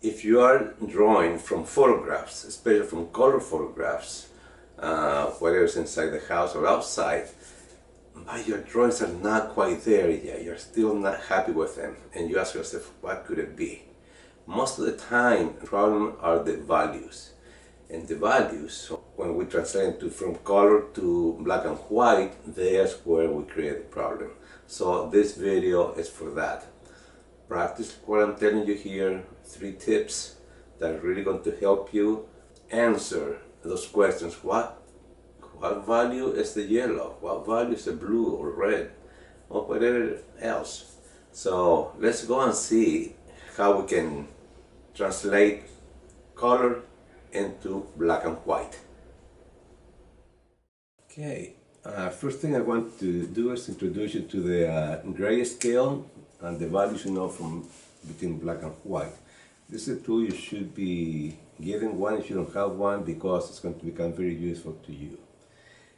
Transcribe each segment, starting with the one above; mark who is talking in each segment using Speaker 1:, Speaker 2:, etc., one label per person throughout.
Speaker 1: if you are drawing from photographs, especially from color photographs, whether it's inside the house or outside, but your drawings are not quite there yet, you're still not happy with them, and you ask yourself, what could it be? Most of the time, the problem are the values. And the values, when we translate from color to black and white, there's where we create the problem. So this video is for that. Practice what I'm telling you here, 3 tips that are really going to help you answer those questions. What value is the yellow? What value is the blue or red or whatever else? So let's go and see how we can translate color into black and white. Okay, first thing I want to do is introduce you to the grayscale and the values you know from between black and white. This is a tool you should be getting one if you don't have one, because it's going to become very useful to you.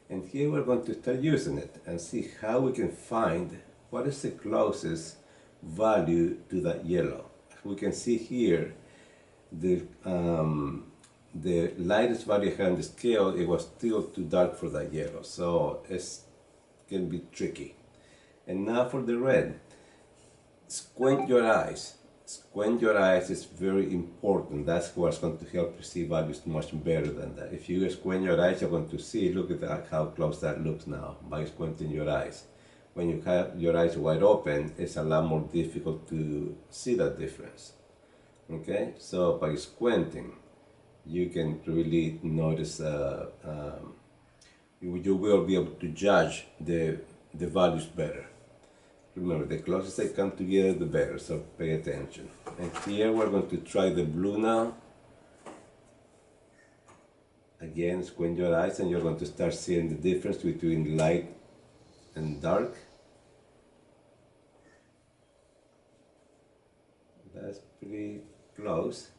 Speaker 1: And here we're going to start using it and see how we can find what is the closest value to that yellow. We can see here the lightest value here on the scale, it was still too dark for that yellow, so it can be tricky. And now for the red, squint your eyes. Squint your eyes is very important. That's what's going to help you see values much better than that. If you squint your eyes, you're going to see, look at that, how close that looks now by squinting your eyes. When you have your eyes wide open, it's a lot more difficult to see that difference. Okay, so by squinting, you can really notice, you will be able to judge the values better. Remember, the closest they come together, the better, so pay attention. And here we're going to try the blue now. Again, squint your eyes and you're going to start seeing the difference between light and dark. That's pretty close.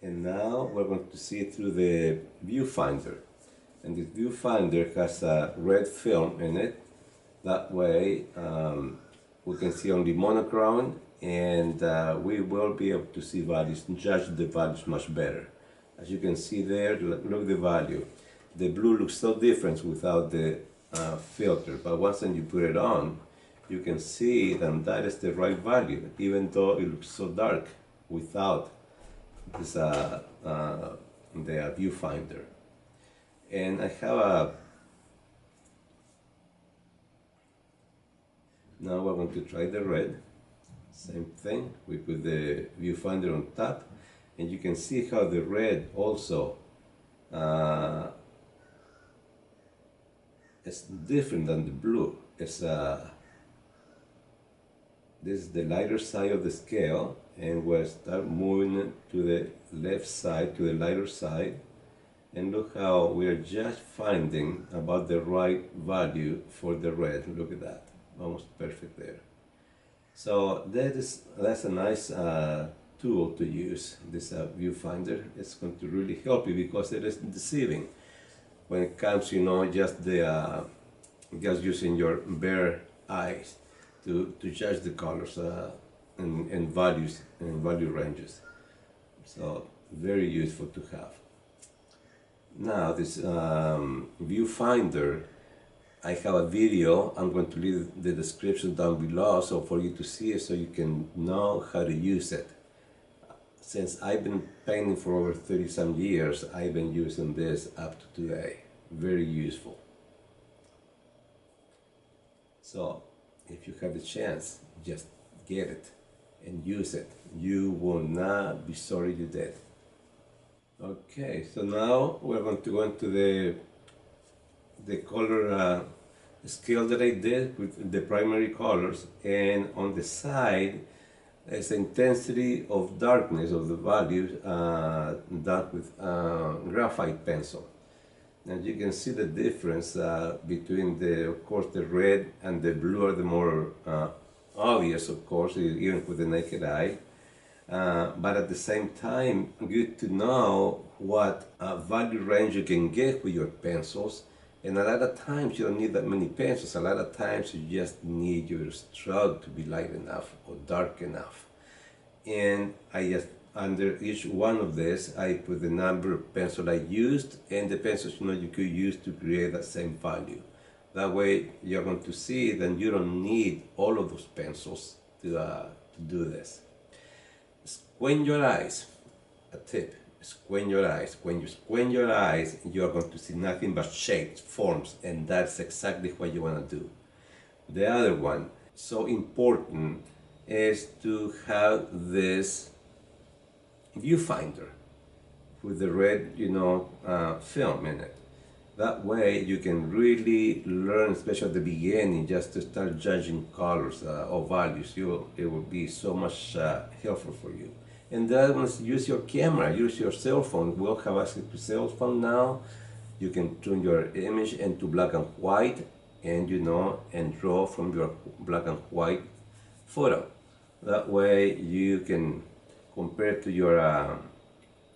Speaker 1: And now we're going to see it through the viewfinder. And the viewfinder has a red film in it. That way we can see only monochrome, and we will be able to see values and judge the values much better. As you can see there, look at the value. The blue looks so different without the filter, but once you put it on, you can see that is the right value, even though it looks so dark without this the viewfinder. And I have now we're going to try the red. Same thing, we put the viewfinder on top, and you can see how the red also is different than the blue. It's this is the lighter side of the scale, and we'll start moving to the left side, to the lighter side. And look how we're just finding about the right value for the red. Look at that, almost perfect there. So that's a nice tool to use, this viewfinder. It's going to really help you because it is deceiving when it comes, just using your bare eyes to judge the colors and values and value ranges. So very useful to have. Now this viewfinder, I have a video. I'm going to leave the description down below so for you to see it, so you can know how to use it. Since I've been painting for over 30 some years, I've been using this up to today. Very useful. So if you have the chance, just get it and use it. You will not be sorry you did. Okay, so now we're going to go into the color scale that I did with the primary colors, and on the side is the intensity of darkness of the values done with graphite pencil. And you can see the difference between of course, the red and the blue are the more obvious, of course, even with the naked eye. But at the same time, good to know what value range you can get with your pencils And a lot of times you don't need that many pencils. A lot of times you just need your stroke to be light enough or dark enough. And I just, under each one of this, I put the number of pencils I used and the pencils you could use to create that same value. That way you're going to see that you don't need all of those pencils to do this. Squint your eyes. A tip. Squint your eyes. When you squint your eyes, you're going to see nothing but shapes, forms, and that's exactly what you want to do. The other one, so important, is to have this viewfinder with the red, film in it. That way you can really learn, especially at the beginning, just to start judging colors or values. It will be so much helpful for you. And the other one is use your camera, use your cell phone. We all have access to cell phone now. You can turn your image into black and white and and draw from your black and white photo. That way you can compare to your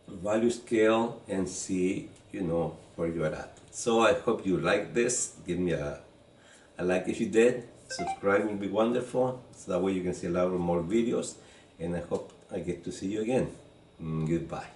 Speaker 1: value scale and see where you're at. So I hope you like this. Give me a like if you did. Subscribe would be wonderful, so that way you can see a lot more videos, and I hope I get to see you again. Goodbye.